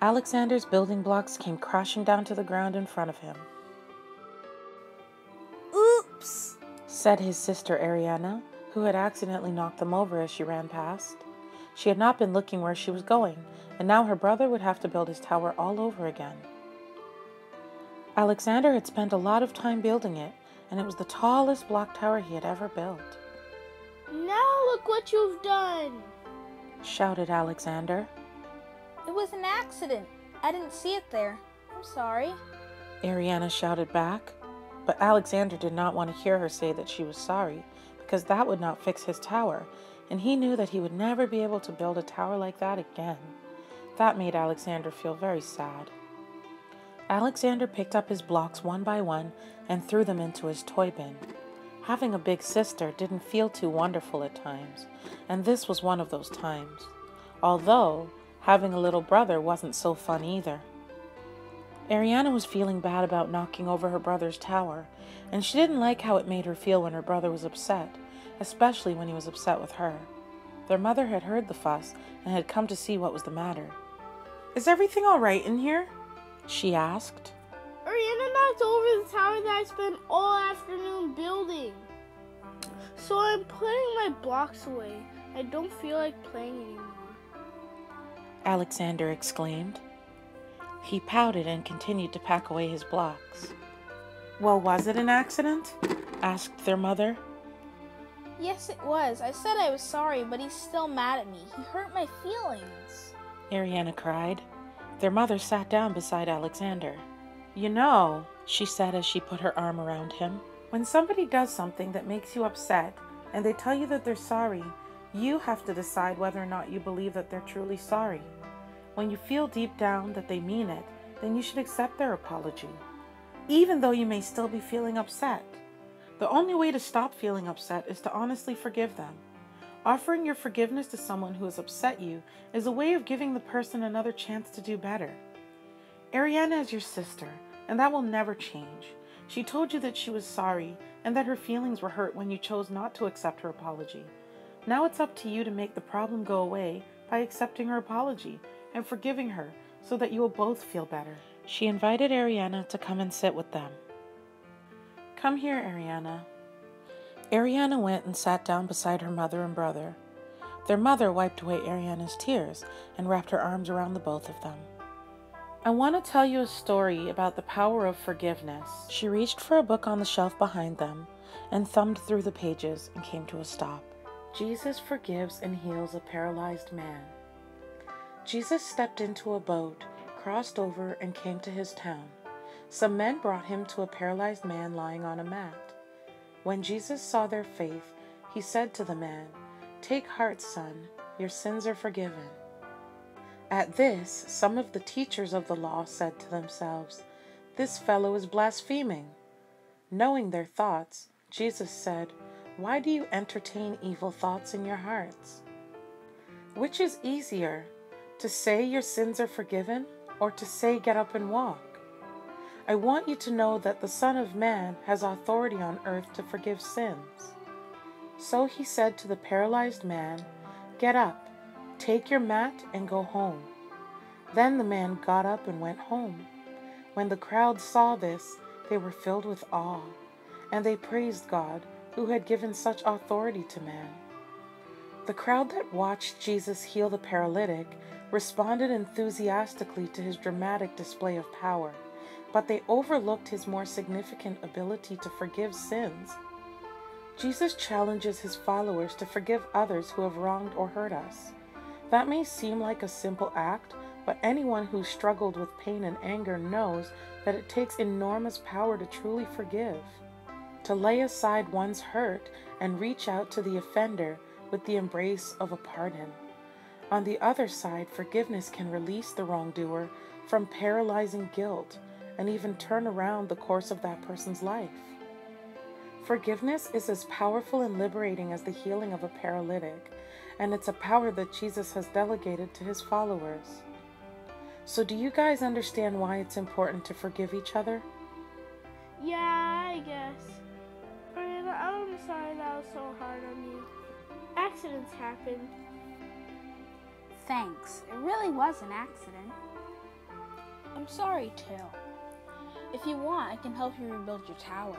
Alexander's building blocks came crashing down to the ground in front of him. "Oops," said his sister Ariana, who had accidentally knocked them over as she ran past. She had not been looking where she was going, and now her brother would have to build his tower all over again. Alexander had spent a lot of time building it, and it was the tallest block tower he had ever built. "Now look what you've done," shouted Alexander. "It was an accident. I didn't see it there. I'm sorry," Ariana shouted back. But Alexander did not want to hear her say that she was sorry, because that would not fix his tower, and he knew that he would never be able to build a tower like that again. That made Alexander feel very sad. Alexander picked up his blocks one by one and threw them into his toy bin. Having a big sister didn't feel too wonderful at times, and this was one of those times. Although, having a little brother wasn't so fun either. Ariana was feeling bad about knocking over her brother's tower, and she didn't like how it made her feel when her brother was upset, especially when he was upset with her. Their mother had heard the fuss and had come to see what was the matter. "Is everything all right in here?" she asked. "Ariana knocked over the tower that I spent all afternoon building. So I'm putting my blocks away. I don't feel like playing anymore," Alexander exclaimed. He pouted and continued to pack away his blocks. "Well, was it an accident?" asked their mother. "Yes, it was. I said I was sorry, but he's still mad at me. He hurt my feelings," Ariana cried. Their mother sat down beside Alexander. "You know," she said as she put her arm around him, "when somebody does something that makes you upset and they tell you that they're sorry, you have to decide whether or not you believe that they're truly sorry. When you feel deep down that they mean it, then you should accept their apology, even though you may still be feeling upset. The only way to stop feeling upset is to honestly forgive them. Offering your forgiveness to someone who has upset you is a way of giving the person another chance to do better. Ariana is your sister, and that will never change. She told you that she was sorry and that her feelings were hurt when you chose not to accept her apology. Now it's up to you to make the problem go away by accepting her apology and forgiving her so that you will both feel better." She invited Ariana to come and sit with them. "Come here, Ariana." Ariana went and sat down beside her mother and brother. Their mother wiped away Ariana's tears and wrapped her arms around the both of them. "I want to tell you a story about the power of forgiveness." She reached for a book on the shelf behind them and thumbed through the pages and came to a stop. Jesus forgives and heals a paralyzed man. Jesus stepped into a boat, crossed over, and came to his town. Some men brought him to a paralyzed man lying on a mat. When Jesus saw their faith, he said to the man, "Take heart, son, your sins are forgiven." At this, some of the teachers of the law said to themselves, "This fellow is blaspheming." Knowing their thoughts, Jesus said, "Why do you entertain evil thoughts in your hearts? Which is easier, to say your sins are forgiven, or to say get up and walk? I want you to know that the Son of Man has authority on earth to forgive sins." So he said to the paralyzed man, "Get up, take your mat and go home." Then the man got up and went home. When the crowd saw this, they were filled with awe, and they praised God, who had given such authority to man. The crowd that watched Jesus heal the paralytic responded enthusiastically to his dramatic display of power, but they overlooked his more significant ability to forgive sins. Jesus challenges his followers to forgive others who have wronged or hurt us. That may seem like a simple act, but anyone who's struggled with pain and anger knows that it takes enormous power to truly forgive. To lay aside one's hurt and reach out to the offender with the embrace of a pardon. On the other side, forgiveness can release the wrongdoer from paralyzing guilt and even turn around the course of that person's life. Forgiveness is as powerful and liberating as the healing of a paralytic, and it's a power that Jesus has delegated to his followers. So do you guys understand why it's important to forgive each other? "Yeah, I guess. Ariana, I'm sorry that was so hard on you. Accidents happen." "Thanks. It really was an accident." I'm sorry too. If you want, I can help you rebuild your tower.